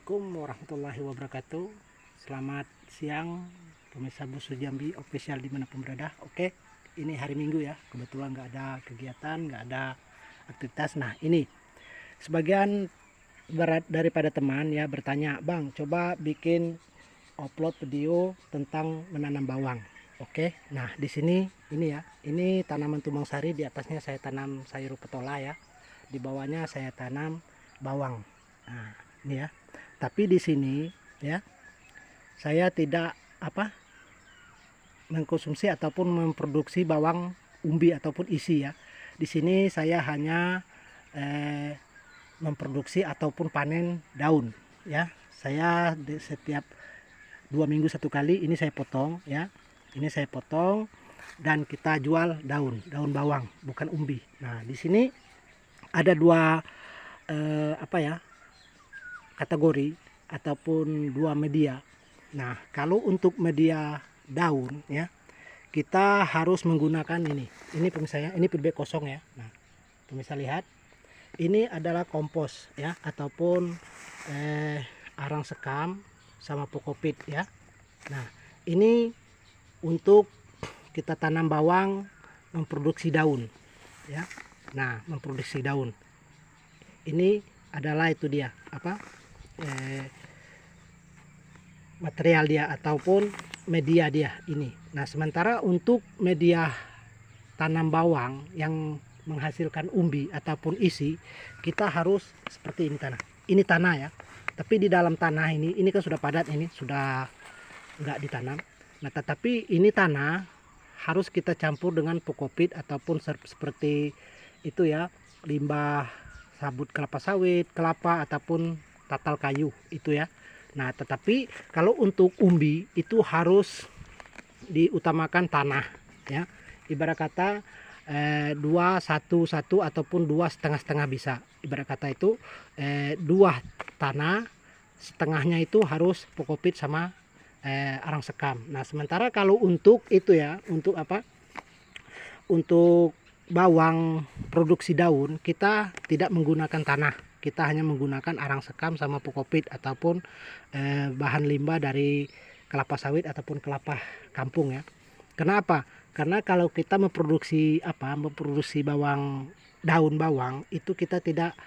Assalamualaikum warahmatullahi wabarakatuh. Selamat siang pemirsa Busu Jambi official dimanapun berada. Oke, ini hari Minggu ya, kebetulan nggak ada kegiatan, nggak ada aktivitas. Nah, ini sebagian berat daripada teman ya bertanya, Bang, coba bikin upload video tentang menanam bawang. Oke, nah di sini ini ya, ini tanaman tumbang sari, di atasnya saya tanam sayur petola ya, di bawahnya saya tanam bawang. Nah, ini ya. Tapi di sini ya, saya tidak mengkonsumsi ataupun memproduksi bawang umbi ataupun isi ya. Di sini saya hanya memproduksi ataupun panen daun ya. Saya setiap 2 minggu satu kali ini saya potong ya. Ini saya potong dan kita jual daun bawang, bukan umbi. Nah, di sini ada dua kategori ataupun dua media. Nah, kalau untuk media daun ya, kita harus menggunakan ini pemirsa ya, ini feedback kosong ya. Nah, pemirsa lihat, ini adalah kompos ya, ataupun arang sekam sama pokopit ya. Nah, ini untuk kita tanam bawang memproduksi daun ya. Nah, memproduksi daun ini adalah itu dia material dia ataupun media dia ini. Nah, sementara untuk media tanam bawang yang menghasilkan umbi ataupun isi, kita harus seperti ini tanah. Ini tanah ya. Tapi di dalam tanah ini kan sudah padat, ini sudah nggak ditanam. Nah, tetapi ini tanah harus kita campur dengan pokopit ataupun seperti itu ya, limbah sabut kelapa sawit, kelapa ataupun tatal kayu itu ya. Nah, tetapi kalau untuk umbi itu harus diutamakan tanah ya. Ibarat kata 2-1-1 ataupun 2,5-setengah bisa. Ibarat kata itu 2 tanah, setengahnya itu harus pokopit sama arang sekam. Nah, sementara kalau untuk itu ya, untuk untuk bawang produksi daun, kita tidak menggunakan tanah, kita hanya menggunakan arang sekam sama pokopit ataupun bahan limbah dari kelapa sawit ataupun kelapa kampung ya. Kenapa? Karena kalau kita memproduksi bawang, daun bawang itu kita tidak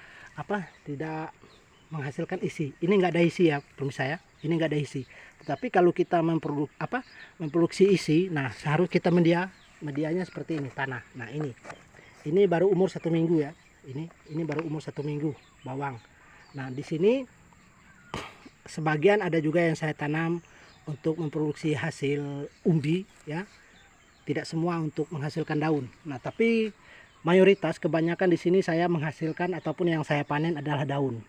menghasilkan isi. Ini enggak ada isi ya pemirsa ya, ini enggak ada isi. Tetapi kalau kita memproduksi isi, nah seharusnya kita medianya seperti ini, tanah. Nah, ini baru umur 1 minggu ya. Ini baru umur 1 minggu bawang. Nah, di sini sebagian ada juga yang saya tanam untuk memproduksi hasil umbi ya. Tidak semua untuk menghasilkan daun. Nah, tapi mayoritas kebanyakan di sini saya menghasilkan ataupun yang saya panen adalah daun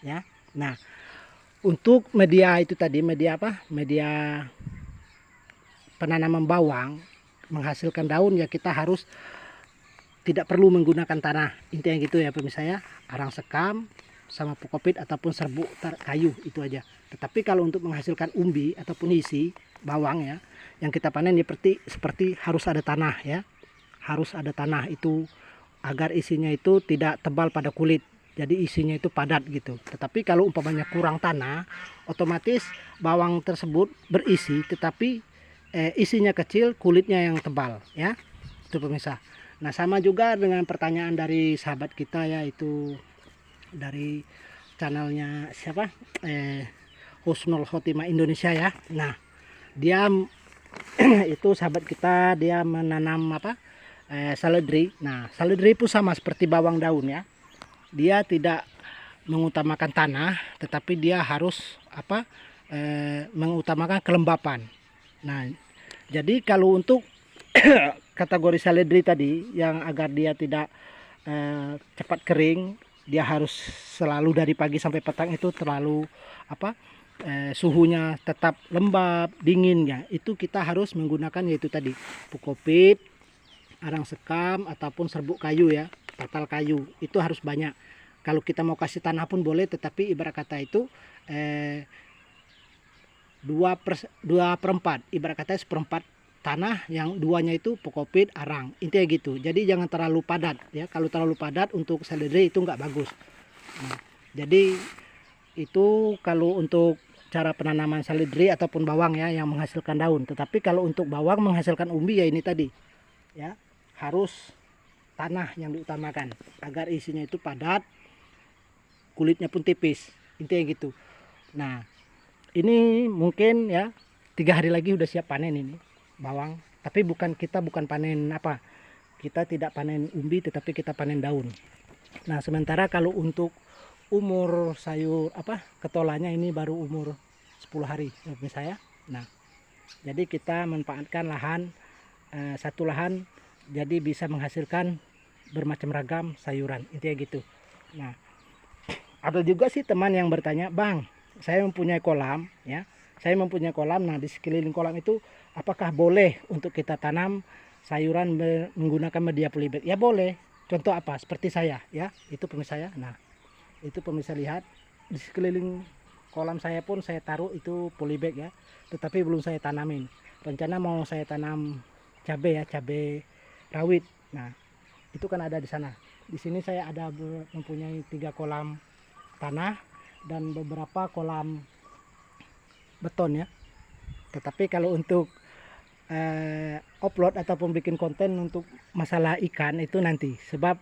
ya. Nah, untuk media itu tadi, media penanaman bawang menghasilkan daun ya, kita harus tidak perlu menggunakan tanah, intinya gitu ya pemirsa ya. Arang sekam sama pokopit ataupun serbuk kayu itu aja. Tetapi kalau untuk menghasilkan umbi ataupun isi bawang ya, yang kita panen seperti harus ada tanah ya, harus ada tanah itu agar isinya itu tidak tebal pada kulit, jadi isinya itu padat gitu. Tetapi kalau umpamanya kurang tanah, otomatis bawang tersebut berisi tetapi isinya kecil, kulitnya yang tebal ya, itu pemirsa. Nah, sama juga dengan pertanyaan dari sahabat kita ya, itu dari channelnya siapa, Husnul Khotimah Indonesia ya. Nah, dia itu sahabat kita, dia menanam seledri. Nah, seledri pun sama seperti bawang daun ya, dia tidak mengutamakan tanah, tetapi dia harus mengutamakan kelembapan. Nah, jadi kalau untuk kategori seledri tadi, yang agar dia tidak cepat kering, dia harus selalu dari pagi sampai petang itu terlalu suhunya tetap lembab, dingin ya. Itu kita harus menggunakan yaitu tadi pokopit, arang sekam ataupun serbuk kayu ya, tatal kayu. Itu harus banyak. Kalau kita mau kasih tanah pun boleh, tetapi ibarat kata itu 2/4, ibarat kata 1/4 tanah, yang 2-nya itu pokopit, arang, intinya gitu. Jadi jangan terlalu padat ya. Kalau terlalu padat untuk seledri itu nggak bagus. Nah, jadi Itu kalau untuk cara penanaman seledri ataupun bawang ya yang menghasilkan daun. Tetapi kalau untuk bawang menghasilkan umbi ya ini tadi ya, harus tanah yang diutamakan agar isinya itu padat, kulitnya pun tipis, intinya gitu. Nah ini mungkin ya 3 hari lagi udah siap panen ini bawang, tapi kita bukan panen apa, kita tidak panen umbi tetapi kita panen daun. Nah sementara kalau untuk umur sayur ketolanya ini baru umur 10 hari misalnya. Nah jadi kita manfaatkan lahan, satu lahan jadi bisa menghasilkan bermacam ragam sayuran, intinya gitu. Nah ada juga sih teman yang bertanya, Bang, saya mempunyai kolam ya, nah di sekeliling kolam itu apakah boleh untuk kita tanam sayuran menggunakan media polybag? Ya boleh. Contoh apa? Seperti saya ya, itu pemirsa saya. Nah itu pemirsa lihat di sekeliling kolam saya pun saya taruh itu polybag ya, tetapi belum saya tanamin. Rencana mau saya tanam cabai ya, cabai rawit. Nah itu kan ada di sana. Di sini saya ada mempunyai 3 kolam tanah dan beberapa kolam beton ya. Tetapi kalau untuk upload ataupun bikin konten untuk masalah ikan itu nanti, sebab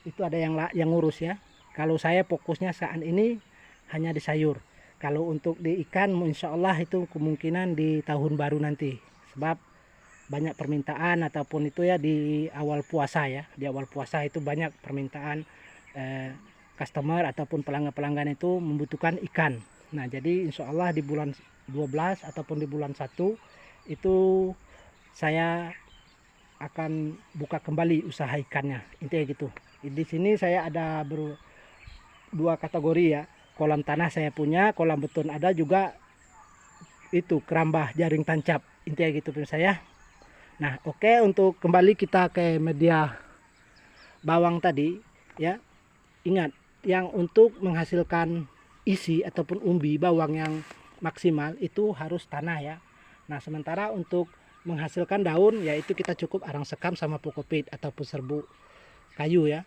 itu ada yang ngurus ya. Kalau saya fokusnya saat ini hanya di sayur. Kalau untuk di ikan insya Allah itu kemungkinan di tahun baru nanti, sebab banyak permintaan ataupun itu ya di awal puasa ya, di awal puasa itu banyak permintaan customer ataupun pelanggan-pelanggan itu membutuhkan ikan. Nah jadi insya Allah di bulan 12 ataupun di bulan 1 itu saya akan buka kembali usaha ikannya, intinya gitu. Di sini saya ada 2 kategori ya, kolam tanah saya punya, kolam beton ada juga, itu kerambah jaring tancap, intinya gitu saya. Nah oke, untuk kembali kita ke media bawang tadi ya, ingat yang untuk menghasilkan isi ataupun umbi bawang yang maksimal itu harus tanah ya. Nah sementara untuk menghasilkan daun yaitu kita cukup arang sekam sama pokopit ataupun serbuk kayu ya.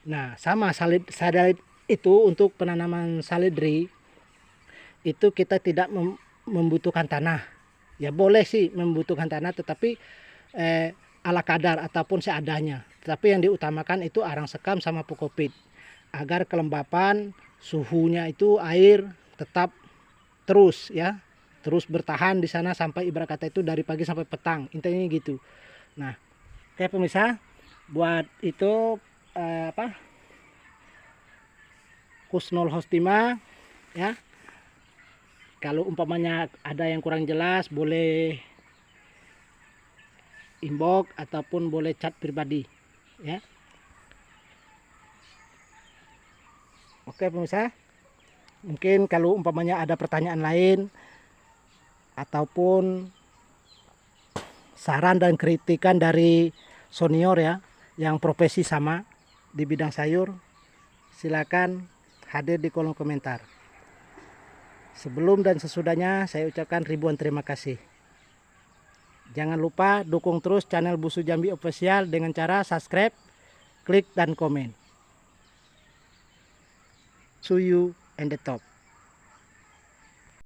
Nah sama salid itu untuk penanaman seledri itu kita tidak membutuhkan tanah. Ya boleh sih membutuhkan tanah tetapi ala kadar ataupun seadanya. Tetapi yang diutamakan itu arang sekam sama pokopit agar kelembapan suhunya itu air tetap terus ya, terus bertahan di sana sampai ibarat kata itu dari pagi sampai petang, intinya gitu. Nah kayak pemirsa buat itu Kusnul Hostima ya, kalau umpamanya ada yang kurang jelas boleh inbox ataupun boleh chat pribadi ya. Oke pemirsa, mungkin kalau umpamanya ada pertanyaan lain ataupun saran dan kritikan dari senior ya yang profesi sama di bidang sayur, silakan hadir di kolom komentar. Sebelum dan sesudahnya saya ucapkan ribuan terima kasih. Jangan lupa dukung terus channel Busu Jambi Official dengan cara subscribe, klik dan komen. See you in the top.